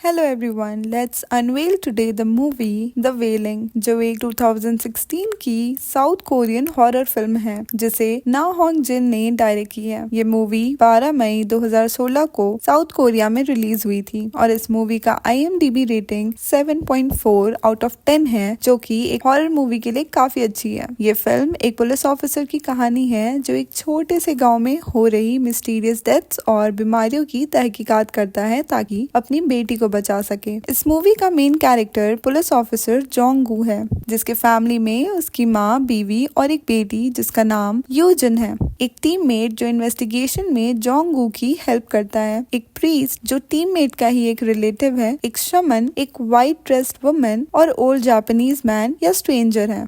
Hello everyone, let's unveil today the movie The Wailing, जो एक 2016 की साउथ कोरियन हॉरर फिल्म है जिसे ना होंग जिन ने डायरेक्ट की है। ये मूवी 12 मई 2016 को साउथ कोरिया में रिलीज हुई थी और इस मूवी का IMDb रेटिंग 7.4 आउट ऑफ 10 है, जो कि एक हॉरर मूवी के लिए काफी अच्छी है। ये फिल्म एक पुलिस ऑफिसर की कहानी है जो एक छोटे से गाँव में हो रही मिस्टीरियस डेथ्स और बीमारियों की तहकीकात करता है ताकि अपनी बेटी को बचा सके। इस मूवी का main character police officer Jong Goo है, जिसके फैमिली में उसकी माँ, बीवी और एक बेटी जिसका नाम यूजिन है। एक टीममेट जो इन्वेस्टिगेशन में जोंग गू की हेल्प करता है, एक प्रीस्ट जो टीममेट का ही एक रिलेटिव है, एक शमन, एक व्हाइट ड्रेस्ड वुमन और ओल्ड जापानीज मैन या स्ट्रेंजर है।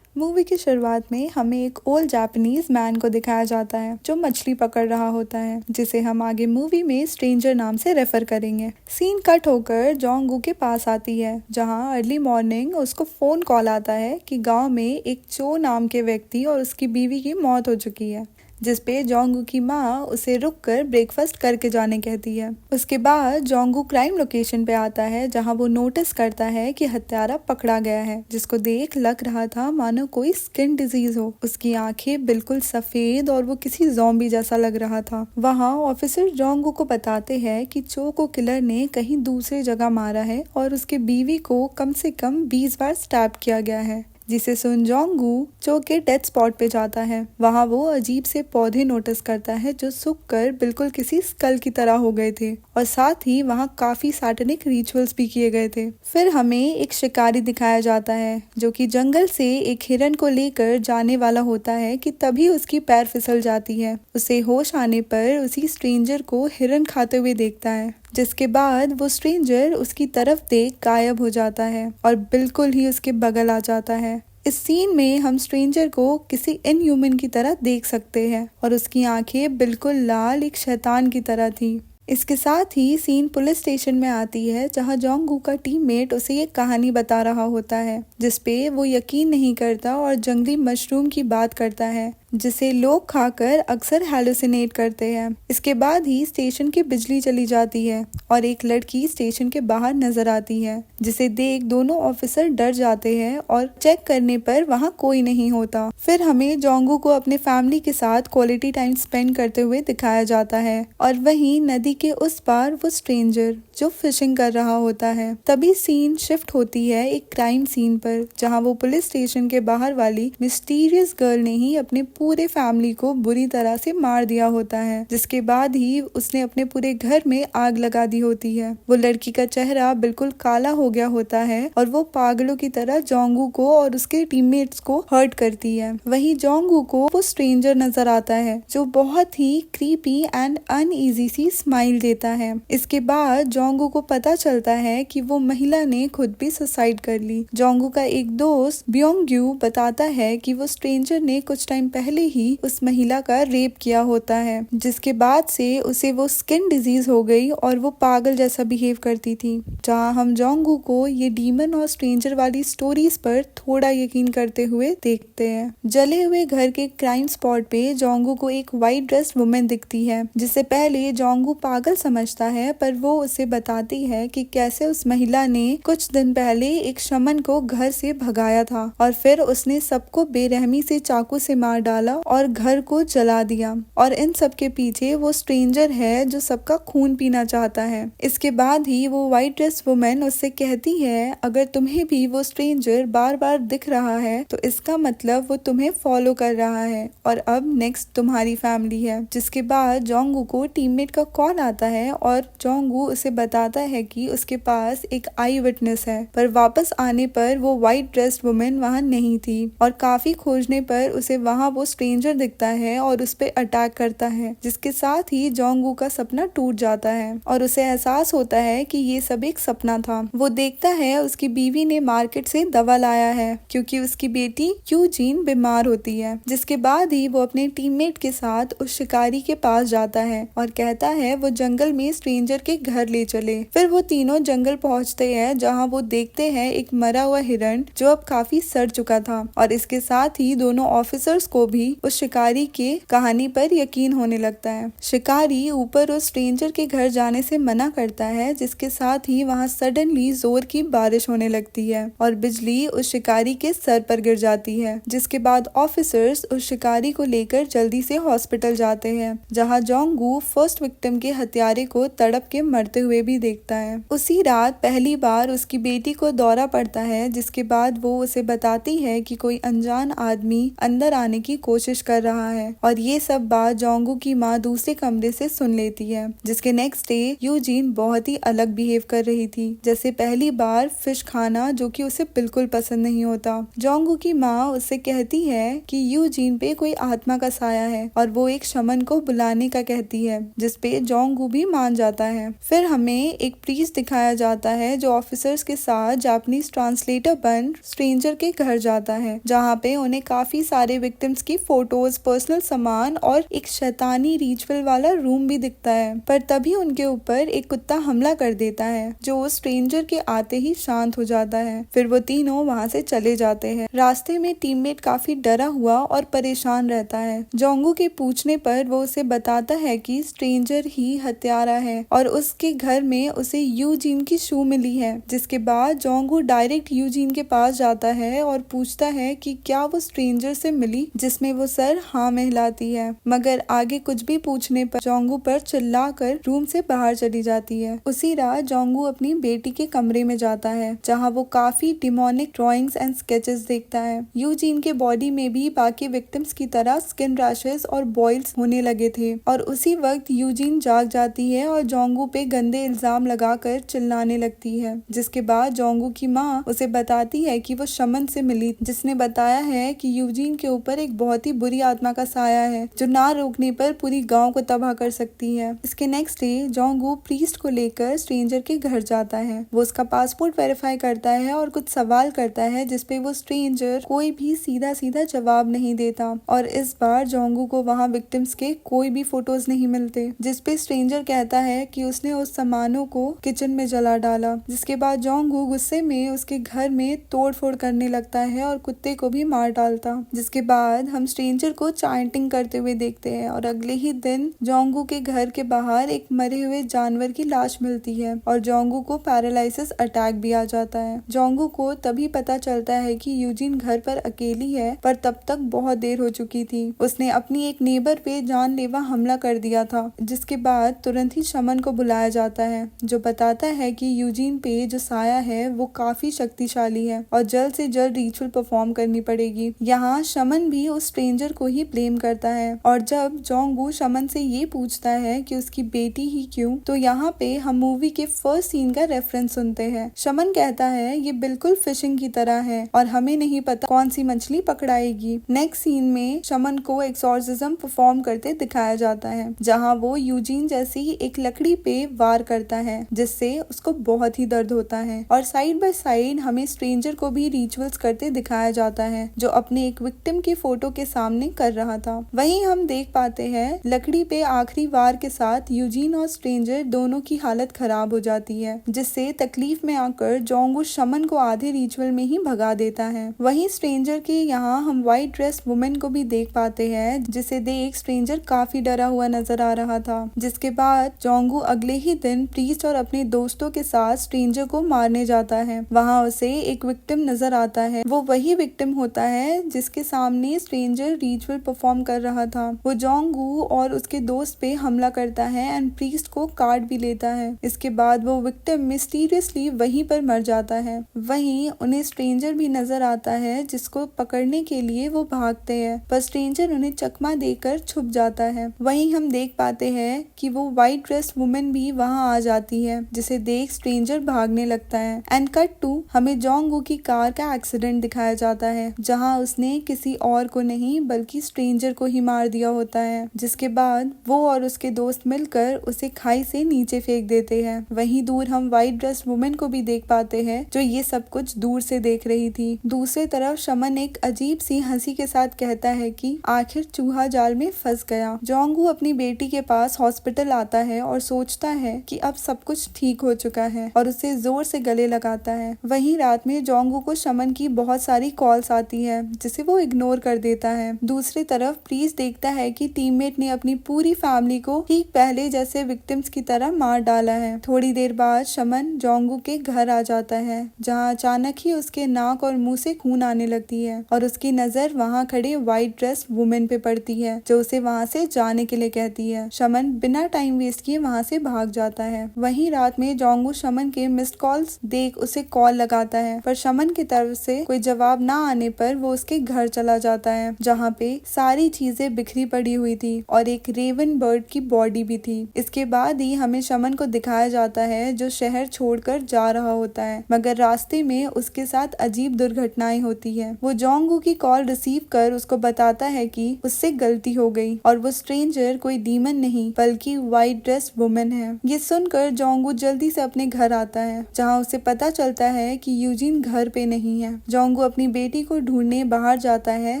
मूवी की शुरुआत में हमें एक ओल्ड जापानीज मैन को दिखाया जाता है जो मछली पकड़ रहा होता है, जिसे हम आगे मूवी में स्ट्रेंजर नाम से रेफर करेंगे। सीन कट होकर जोंग गू के पास आती है, जहां अर्ली मॉर्निंग उसको फोन कॉल आता है कि गांव में एक चो नाम के व्यक्ति और उसकी बीवी की मौत हो चुकी है, जिसपे जोंगू की माँ उसे रुककर ब्रेकफास्ट करके जाने कहती है। उसके बाद जोंगू क्राइम लोकेशन पे आता है, जहां वो नोटिस करता है कि हत्यारा पकड़ा गया है, जिसको देख लग रहा था मानो कोई स्किन डिजीज हो। उसकी आंखें बिल्कुल सफेद और वो किसी ज़ॉम्बी जैसा लग रहा था। वहाँ ऑफिसर जोंगू को बताते हैं कि चो को किलर ने कहीं दूसरी जगह मारा है और उसके बीवी को कम से कम 20 बार स्टैब किया गया है। जिसे सुन जोंगू चो के डेथ स्पॉट पे जाता है। वहाँ वो अजीब से पौधे नोटिस करता है जो सूखकर बिल्कुल किसी स्कल की तरह हो गए थे और साथ ही वहाँ काफी सैटेनिक रिचुअल्स भी किए गए थे। फिर हमें एक शिकारी दिखाया जाता है जो कि जंगल से एक हिरन को लेकर जाने वाला होता है कि तभी उसकी पैर फिसल जाती है। उसे होश आने पर उसी स्ट्रेंजर को हिरन खाते हुए देखता है, जिसके बाद वो स्ट्रेंजर उसकी तरफ देख गायब हो जाता है और बिल्कुल ही उसके बगल आ जाता है। इस सीन में हम स्ट्रेंजर को किसी इनह्यूमन की तरह देख सकते हैं और उसकी आंखें बिल्कुल लाल एक शैतान की तरह थी। इसके साथ ही सीन पुलिस स्टेशन में आती है, जहां जोंगू का टीममेट उसे ये कहानी बता रहा होता है, जिसपे वो यकीन नहीं करता और जंगली मशरूम की बात करता है जिसे लोग खाकर अक्सर हैलुसिनेट करते हैं। इसके बाद ही स्टेशन की बिजली चली जाती है और एक लड़की स्टेशन के बाहर नजर आती है, जिसे देख दोनों ऑफिसर डर जाते हैं और चेक करने पर वहाँ कोई नहीं होता। फिर हमें जोंगू को अपने फैमिली के साथ क्वालिटी टाइम स्पेंड करते हुए दिखाया जाता है और वहीं नदी के उस पार वो स्ट्रेंजर जो फिशिंग कर रहा होता है। तभी सीन शिफ्ट होती है एक क्राइम सीन पर, जहाँ वो पुलिस स्टेशन के बाहर वाली मिस्टीरियस गर्ल ने ही अपने पूरे फैमिली को बुरी तरह से मार दिया होता है, जिसके बाद ही उसने अपने पूरे घर में आग लगा दी होती है। वो लड़की का चेहरा बिल्कुल काला हो गया होता है और वो पागलों की तरह जोंगू को और उसके टीममेट्स को हर्ट करती है। वहीं जोंगू को वो स्ट्रेंजर नजर आता है जो बहुत ही क्रीपी एंड अनईजी सी स्माइल देता है। इसके बाद जोंगू को पता चलता है कि वो महिला ने खुद भी सुसाइड कर ली। जोंगू का एक दोस्त ब्योंग्यू बताता है कि वो स्ट्रेंजर ने कुछ टाइम पहले ही उस महिला का रेप किया होता है, जिसके बाद से उसे वो स्किन डिजीज हो गई और वो पागल जैसा बिहेव करती थी। जहाँ हम जोंगू को ये डीमन और स्ट्रेंजर वाली स्टोरीज पर थोड़ा यकीन करते हुए देखते हैं। जले हुए घर के क्राइम स्पॉट पे जोंगू को एक व्हाइट ड्रेस्ड वुमेन दिखती है, जिससे पहले जोंगू पागल समझता है, पर वो उसे बताती है कि कैसे उस महिला ने कुछ दिन पहले एक शमन को घर से भगाया था और फिर उसने सबको बेरहमी से चाकू से मार डाला और घर को जला दिया और इन सब के पीछे वो स्ट्रेंजर है जो सबका खून पीना चाहता है। इसके बाद ही वो व्हाइट ड्रेस वुमेन उससे कहती है, अगर तुम्हें भी वो स्ट्रेंजर बार बार दिख रहा है तो इसका मतलब वो तुम्हें फॉलो कर रहा है और अब नेक्स्ट तुम्हारी फैमिली है। जिसके बाद जोंगू को टीममेट का कॉल आता है और जोंगू उसे बताता है कि उसके पास एक आई विटनेस है, पर वापस आने पर वो व्हाइट ड्रेस वुमेन वहाँ नहीं थी और काफी खोजने पर उसे वहाँ वो स्ट्रेंजर दिखता है और उस पे अटैक करता है, जिसके साथ ही जोंगू का सपना टूट जाता है और उसे एहसास होता है कि ये सब एक सपना था। वो देखता है उसकी बीवी ने मार्केट से दवा लाया है क्योंकि उसकी बेटी यूजीन बीमार होती है। जिसके बाद ही वो अपने टीममेट के साथ उस शिकारी के पास जाता है और कहता है वो जंगल में स्ट्रेंजर के घर ले चले। फिर वो तीनों जंगल पहुंचते हैं, जहाँ वो देखते हैं एक मरा हुआ हिरण जो अब काफी सड़ चुका था और इसके साथ ही दोनों ऑफिसर्स को भी उस शिकारी के कहानी पर यकीन होने लगता है। शिकारी ऊपर उस स्ट्रेंजर के घर जाने से मना करता है, जिसके साथ ही वहाँ सडनली जोर की बारिश होने लगती है और बिजली उस शिकारी के सर पर गिर जाती है, जिसके बाद ऑफिसर्स उस शिकारी को लेकर जल्दी से हॉस्पिटल जाते हैं, जहाँ जोंगू फर्स्ट विक्टिम के हत्यारे को तड़प के मरते हुए भी देखता है। उसी रात पहली बार उसकी बेटी को दौरा पड़ता है, जिसके बाद वो उसे बताती है कि कोई अनजान आदमी अंदर आने की कोशिश कर रहा है और ये सब बात जोंगू की माँ दूसरे कमरे से सुन लेती है। जिसके नेक्स्ट डे यूजीन बहुत ही अलग बिहेव कर रही थी, जैसे पहली बार फिश खाना, जो कि उसे बिल्कुल पसंद नहीं होता। जोंगू की माँ उससे कहती है कि यूजीन पे कोई आत्मा का साया है और वो एक शमन को बुलाने का कहती है, जिसपे जोंगू भी मान जाता है। फिर हमें एक प्रीस्ट दिखाया जाता है जो ऑफिसर्स के साथ जापानीज ट्रांसलेटर बन स्ट्रेंजर के घर जाता है, जहाँ पे उन्हें काफी सारे विक्टिम्स की फोटोज, पर्सनल सामान और एक शैतानी रिचुअल वाला रूम भी दिखता है। पर तभी उनके ऊपर एक कुत्ता हमला कर देता है, जो स्ट्रेंजर के आते ही शांत हो जाता है। फिर वो तीनों वहाँ से चले जाते हैं। रास्ते में टीममेट काफी डरा हुआ और परेशान रहता है। जोंगू के पूछने पर वो उसे बताता है कि स्ट्रेंजर ही हत्यारा है और उसके घर में उसे यूजीन की शू मिली है। जिसके बाद जोंगू डायरेक्ट यूजीन के पास जाता है और पूछता है कि क्या वो स्ट्रेंजर से मिली, जिसमें वो सर हाँ में हिलाती है, मगर आगे कुछ भी पूछने पर जोंगू पर चिल्लाकर रूम से बाहर चली जाती है। उसी रात जोंगू अपनी बेटी के कमरे में जाता है, जहाँ वो काफी डिमोनिक ड्राइंग्स एंड स्केचेस देखता है। यूजीन के बॉडी में भी बाकी विक्टिम्स की तरह स्किन रैशेस और बॉइल्स होने लगे थे और उसी वक्त यूजीन जाग जाती है और जोंगू पे गंदे इल्जाम लगाकर चिल्लाने लगती है। जिसके बाद जोंगू की माँ उसे बताती है कि वो शमन से मिली, जिसने बताया है कि यूजीन के ऊपर एक बहुत ही बुरी आत्मा का साया है, जो ना रोकने पर पूरी गांव को तबाह कर सकती है। इसके नेक्स्ट डे जोंगू प्रीस्ट को लेकर स्ट्रेंजर के घर जाता है। वो उसका पासपोर्ट वेरीफाई करता है और कुछ सवाल करता है, जिसपे वो स्ट्रेंजर कोई भी सीधा सीधा जवाब नहीं देता और इस बार जोंगू को वहाँ विक्टिम्स के कोई भी फोटोज नहीं मिलते, जिसपे स्ट्रेंजर कहता है कि उसने उस सामानों को किचन में जला डाला। जिसके बाद जोंगू गुस्से में उसके घर में तोड़फोड़ करने लगता है और कुत्ते को भी मार डालता। जिसके बाद हम स्ट्रेंजर को चांटिंग करते हुए देखते हैं और अगले ही दिन जोंगू के घर के बाहर एक मरे हुए जानवर की लाश मिलती है और जोंगू को पैरालिसिस अटैक भी आ जाता है। जोंगू को तभी पता चलता है कि यूजीन घर पर अकेली है, पर तब तक बहुत देर हो चुकी थी। उसने अपनी एक नेबर पे जानलेवा हमला कर दिया था। जिसके बाद तुरंत ही शमन को बुलाया जाता है, जो बताता है कि यूजीन पे जो साया है वो काफी शक्तिशाली है और जल्द से जल्द रिचुअल परफॉर्म करनी पड़ेगी। यहाँ शमन भी उस स्ट्रेंजर को ही ब्लेम करता है और जब जोंगू शमन से ये पूछता है कि उसकी बेटी ही क्यों, तो यहाँ पे हम मूवी के फर्स्ट सीन का रेफरेंस सुनते हैं। शमन कहता है ये बिल्कुल फिशिंग की तरह है और हमें नहीं पता कौन सी मछली पकड़ाएगी। नेक्स्ट सीन में शमन को एक्सॉर्सिज्म परफॉर्म करते दिखाया जाता है, जहाँ वो यूजीन जैसी ही एक लकड़ी पे वार करता है, जिससे उसको बहुत ही दर्द होता है और साइड बाय साइड हमें स्ट्रेंजर को भी रिचुअल्स करते दिखाया जाता है, जो अपने एक विक्टिम के फोटो के सामने कर रहा था। वहीं हम देख पाते हैं लकड़ी पे आखिरी वार के साथ यूजीन और स्ट्रेंजर दोनों की हालत खराब हो जाती है, जिससे तकलीफ में आकर जोंगू शमन को आधे रिचुअल में ही भगा देता है। वहीं स्ट्रेंजर के यहाँ हम व्हाइट ड्रेस वुमेन को भी देख पाते हैं, जिसे देख स्ट्रेंजर काफी डरा हुआ नजर आ रहा था। जिसके बाद जोंगू अगले ही दिन प्रीस्ट और अपने दोस्तों के साथ स्ट्रेंजर को मारने जाता है। वहाँ उसे एक विक्टिम नजर आता है, वो वही विक्टिम होता है जिसके सामने स्ट्रेंजर रिचुअल परफॉर्म कर रहा था। वो जोंगू और उसके दोस्त पे हमला करता है एंड प्रीस्ट को काट भी लेता है। इसके बाद वो विक्टिम मिस्टीरियसली वहीं पर मर जाता है। वहीं उन्हें स्ट्रेंजर भी नजर आता है, जिसको पकड़ने के लिए वो भागते हैं, पर स्ट्रेंजर उन्हें चकमा देकर छुप जाता है। वहीं हम देख पाते हैं कि वो व्हाइट ड्रेस वुमेन भी वहां आ जाती है, जिसे देख स्ट्रेंजर भागने लगता है। एंड कट टू हमें जोंगू की कार का एक्सीडेंट दिखाया जाता है, जहां उसने किसी और को नहीं बल्कि स्ट्रेंजर को ही मार दिया होता है। जिसके बाद वो और उसके दोस्त मिलकर उसे खाई से नीचे फेंक देते हैं। वहीं दूर हम व्हाइट ड्रेस वुमेन को भी देख पाते हैं, जो ये सब कुछ दूर से देख रही थी। दूसरी तरफ शमन एक अजीब सी हंसी के साथ कहता है कि आखिर चूहा जाल में फंस गया। जोंगू अपनी बेटी के पास हॉस्पिटल आता है और सोचता है कि अब सब कुछ ठीक हो चुका है और उसे जोर से गले लगाता है। वहीं रात में जोंगू को शमन की बहुत सारी कॉल्स आती है, जिसे वो इग्नोर कर देता देता है। दूसरी तरफ प्रीस्ट देखता है कि टीममेट ने अपनी पूरी फैमिली को ठीक पहले जैसे विक्टिम्स की तरह मार डाला है। थोड़ी देर बाद शमन जोंगू के घर आ जाता है, जहाँ अचानक ही उसके नाक और मुंह से खून आने लगती है और उसकी नजर वहाँ खड़े व्हाइट ड्रेस वुमेन पे पड़ती है, जो उसे वहाँ से जाने के लिए कहती है। शमन बिना टाइम वेस्ट किए वहाँ से भाग जाता है। वहीं रात में जोंगू शमन के मिस्ड कॉल्स देख उसे कॉल लगाता है, पर शमन की तरफ से कोई जवाब ना आने पर वो उसके घर चला जाता है, जहाँ पे सारी चीजें बिखरी पड़ी हुई थी और एक रेवन बर्ड की बॉडी भी थी। इसके बाद ही हमें शमन को दिखाया जाता है, जो शहर छोड़कर जा रहा होता है, मगर रास्ते में उसके साथ अजीब दुर्घटनाएं होती है। वो जोंगू की कॉल रिसीव कर उसको बताता है कि उससे गलती हो गई और वो स्ट्रेंजर कोई डीमन नहीं बल्कि व्हाइट ड्रेस वुमेन है। ये सुनकर जोंगू जल्दी से अपने घर आता है, जहाँ उसे पता चलता है कि यूजिन घर पे नहीं है। जोंगू अपनी बेटी को ढूंढने बाहर जाता है,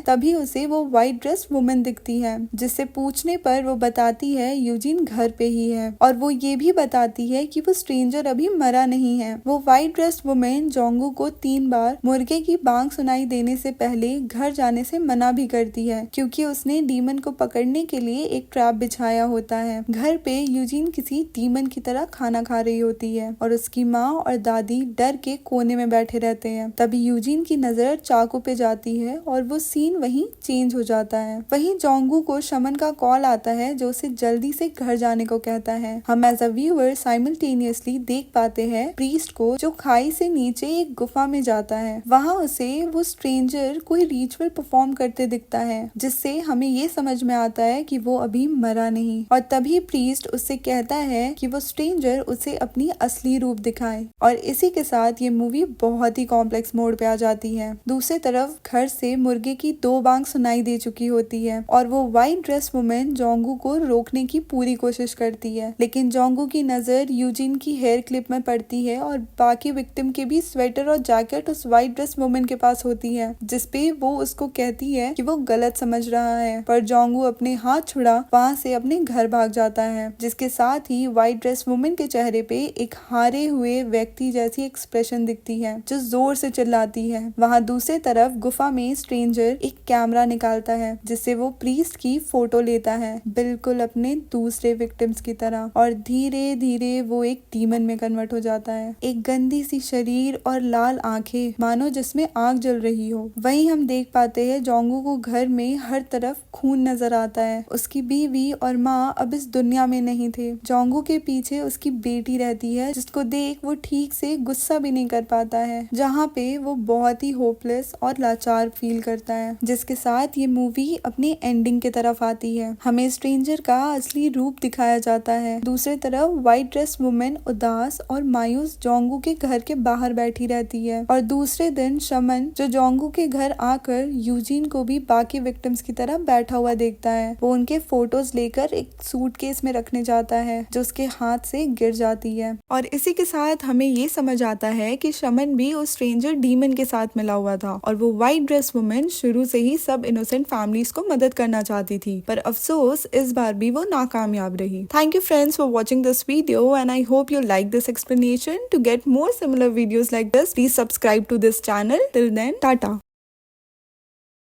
तभी उसे वो व्हाइट ड्रेस वुमेन दिखती है, जिससे पूछने पर वो बताती है यूजिन घर पे ही है और वो ये भी बताती है कि वो स्ट्रेंजर अभी मरा नहीं है। वो व्हाइट ड्रेस वुमेन जोंगू को 3 बार मुर्गे की बांग सुनाई देने से पहले घर जाने से मना भी करती है, क्योंकि उसने डीमन को पकड़ने के लिए एक ट्रैप बिछाया होता है। घर पे यूजिन किसी डीमन की तरह खाना खा रही होती है और उसकी माँ और दादी डर के कोने में बैठे रहते हैं। तभी यूजिन की नजर चाकू पे जाती है और वो सीन वहीं चेंज हो जाता है। वहीं जोंगू को शमन का कॉल आता है, जो उसे जल्दी से घर जाने को कहता है। हम एज अ व्यूअर साइमल्टेनियसली देख पाते हैं प्रीस्ट को, जो खाई से नीचे एक गुफा में जाता है। वहाँ उसे वो स्ट्रेंजर कोई रिचुअल परफॉर्म करते दिखता है, जिससे हमें ये समझ में आता है कि वो अभी मरा नहीं। और तभी प्रीस्ट उससे कहता है कि वो स्ट्रेंजर उसे अपनी असली रूप दिखाए। और इसी के साथ ये मूवी बहुत ही कॉम्प्लेक्स मोड पे आ जाती है। दूसरी तरफ घर से मुर्गे की 2 बांग सुनाई दे चुकी होती है और वो व्हाइट ड्रेस वुमेन जोंगू को रोकने की पूरी कोशिश करती है, लेकिन जोंगू की नजर यूजिन की हेयर क्लिप में पड़ती है और बाकी विक्टिम के भी स्वेटर और जैकेट उस व्हाइट ड्रेस वुमेन के पास होती है, जिसपे वो उसको कहती है कि वो गलत समझ रहा है। पर जोंगू अपने हाथ छुड़ा वहाँ से अपने घर भाग जाता है, जिसके साथ ही व्हाइट ड्रेस वुमेन के चेहरे पे एक हारे हुए व्यक्ति जैसी एक्सप्रेशन दिखती है, जो जोर से चिल्लाती है। वहाँ दूसरी तरफ गुफा में स्ट्रेंजर एक कैमरा निकालता है, जिससे वो प्रीस्ट की फोटो लेता है, बिल्कुल अपने दूसरे विक्टिम्स की तरह, और धीरे धीरे वो एक डीमन में कन्वर्ट हो जाता है। एक गंदी सी शरीर और लाल आंखें, मानो जिसमें आग जल रही हो। वहीं हम देख पाते हैं जोंगू को घर में हर तरफ खून नजर आता है। उसकी बीवी और माँ अब इस दुनिया में नहीं थे। जोंगू के पीछे उसकी बेटी रहती है, जिसको देख वो ठीक से गुस्सा भी नहीं कर पाता है, जहाँ पे वो बहुत ही होपलेस और लाचार फील करता है। जिसके साथ ये मूवी अपनी एंडिंग की तरफ आती है। हमें स्ट्रेंजर का असली रूप दिखाया जाता है। दूसरी तरफ व्हाइट ड्रेस वुमेन उदास और मायूस जोंगू के घर के बाहर बैठी रहती है और दूसरे दिन शमन, जो जोंगू के घर आकर यूजिन को भी बाकी विक्टिम्स की तरह बैठा हुआ देखता है, वो उनके फोटोज लेकर एक सूटकेस में रखने जाता है, जो उसके हाथ से गिर जाती है। और इसी के साथ हमें ये समझ आता है कि शमन भी उस स्ट्रेंजर डीमन के साथ मिला हुआ था और वो व्हाइट ड्रेस वुमेन शुरू से ही सब इनोसेंट फैमिलीज को मदद करना चाहती थी, पर अफसोस इस बार भी वो नाकामयाब रही। Thank you friends for watching this video and I hope you like this explanation. To get more similar videos like this, please subscribe to this channel. Till then, tata.